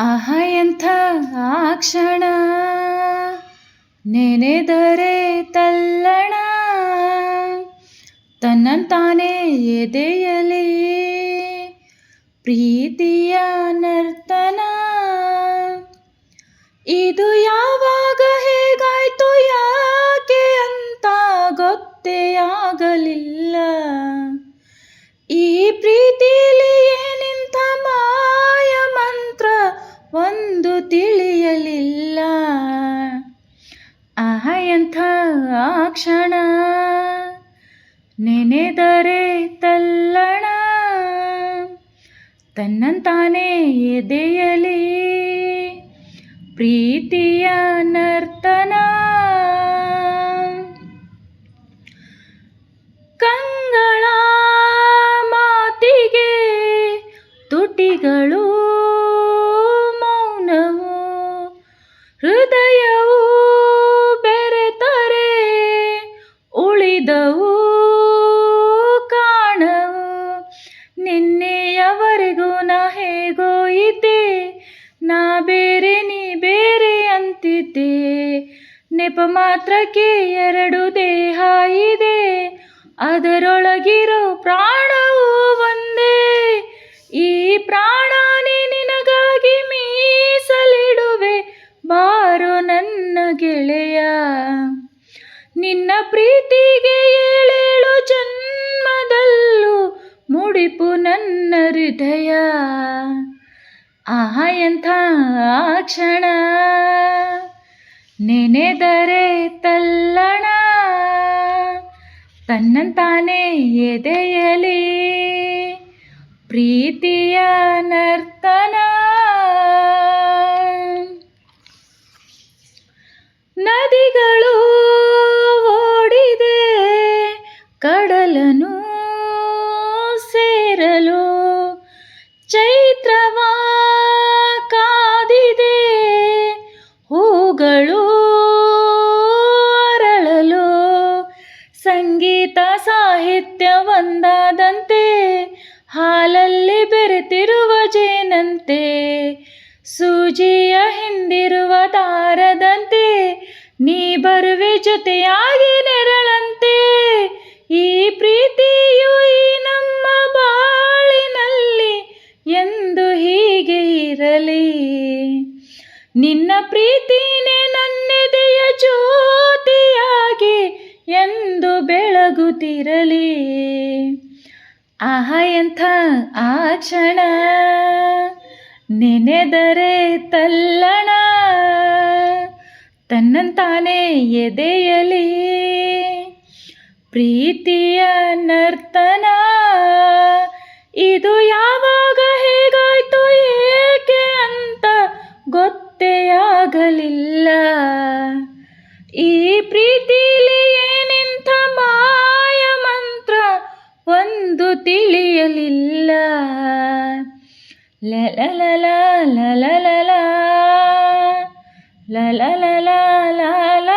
ಆಹ ಎಂಥ ಆ ಕ್ಷಣ ನೆನೆದರೆ ತಲ್ಲಣ ತನ್ನಂತಾನೇ ಎದೆಯಲಿ ಪ್ರೀತಿಯ ನರ್ತನ. ಇದು ಯಾವಾಗ ಹೇಗಾಯ್ತು ಯಾಕೆ ಅಂತ ಗೊತ್ತೇ ಆಗಲಿಲ್ಲ. ಈ ಪ್ರೀತಿಲಿ ಏನಿಂಥ ಮಾಯ ಮಂತ್ರ ಒಂದು ತಿಳಿಯಲಿಲ್ಲ. ಆಹ ಎಂಥ ಆ ಕ್ಷಣ ನೆನೆದರೆ ತಲ್ಲಣ ತನ್ನಂತಾನೇ ಎದೆಯಲಿ ಪ್ರೀತಿಯ ನರ್ತನ. ಕಂಗಳ ಮಾತಿಗೆ ತುಟಿಗಳು ಮೌನವು, ಹೃದಯವು ಬೆರೆತರೆ ಉಳಿದವು ಕಾಣವು. ನಿನ್ನೆಯವರೆಗೂ ನಾ ಹೇಗೋ ಇದ್ದೆ, ನಾ ಬೇರೆ ನೀ ಬೇರೆ ಅಂತಿದ್ದೆ. ನೆಪ ಮಾತ್ರಕ್ಕೆ ಎರಡು ದೇಹ ಇದೆ, ಅದರೊಳಗಿರೋ ಪ್ರಾಣವು ಒಂದೇ. ಈ ಪ್ರಾಣನೇ ನಿನಗಾಗಿ ಮೀಸಲಿಡುವೆ ಬಾರೋ ನನ್ನ ಗೆಳೆಯ. ನಿನ್ನ ಪ್ರೀತಿಗೆ ಏಳೇಳು ಜನ್ಮದಲ್ಲೂ ಮುಡಿಪು ನನ್ನ ಹೃದಯ. ಆಹ ಎಂಥ ಆ ಕ್ಷಣ ನೆನೆದರೆ ತಲ್ಲಣ ತನ್ನಂತಾನೇ ಎದೆಯಲಿ ಪ್ರೀತಿಯ ನರ್ತನ. ನದಿಗಳು ಓಡಿದೆ ಕಡಲನು ಸೇರಲು, ಚೈತ್ರವ ಕಾದಿದೆ ಹೂಗಳು ಅರಳಲು. ಸಂಗೀತ ಸಾಹಿತ್ಯ ಒಂದಾದಂತೆ, ಹಾಲಲ್ಲಿ ಬೆರೆತಿರುವ ಜೇನಂತೆ, ಸೂಜಿಯ ಹಿಂದಿರುವ ದಾರದಂತೆ, ನೀ ಬರುವೆ ಜೊತೆಯಾಗಿ ನೆರಳಂತೆ. ಈ ಪ್ರೀತಿಯು ಈ ನಮ್ಮ ಬಾಳಿನಲ್ಲಿ ಎಂದು ಹೀಗೆ ಇರಲಿ. ನಿನ್ನ ಪ್ರೀತಿನೇ ನನ್ನೆದೆಯ ಜ್ಯೋತಿಯಾಗಿ ಎಂದು ಬೆಳಗುತ್ತಿರಲಿ. ಆಹ ಎಂಥ ಆ ಕ್ಷಣ ನೆನೆದರೆ ತಲ್ಲಣ ತನ್ನಂತಾನೇ ಎದೆಯಲಿ ಪ್ರೀತಿಯ ನರ್ತನ. ಇದು ಯಾವಾಗ ಹೇಗಾಯ್ತು ಏಕೆ ಅಂತ ಗೊತ್ತೇ ಆಗಲಿಲ್ಲ. ಈ ಪ್ರೀತಿಲಿ ಏನಿಂಥ ಮಾಯ ಮಂತ್ರ ಒಂದು ತಿಳಿಯಲಿಲ್ಲ. ಲಲಲಲ ಲಲಲಲ ಲಲಲಲ ಲಲ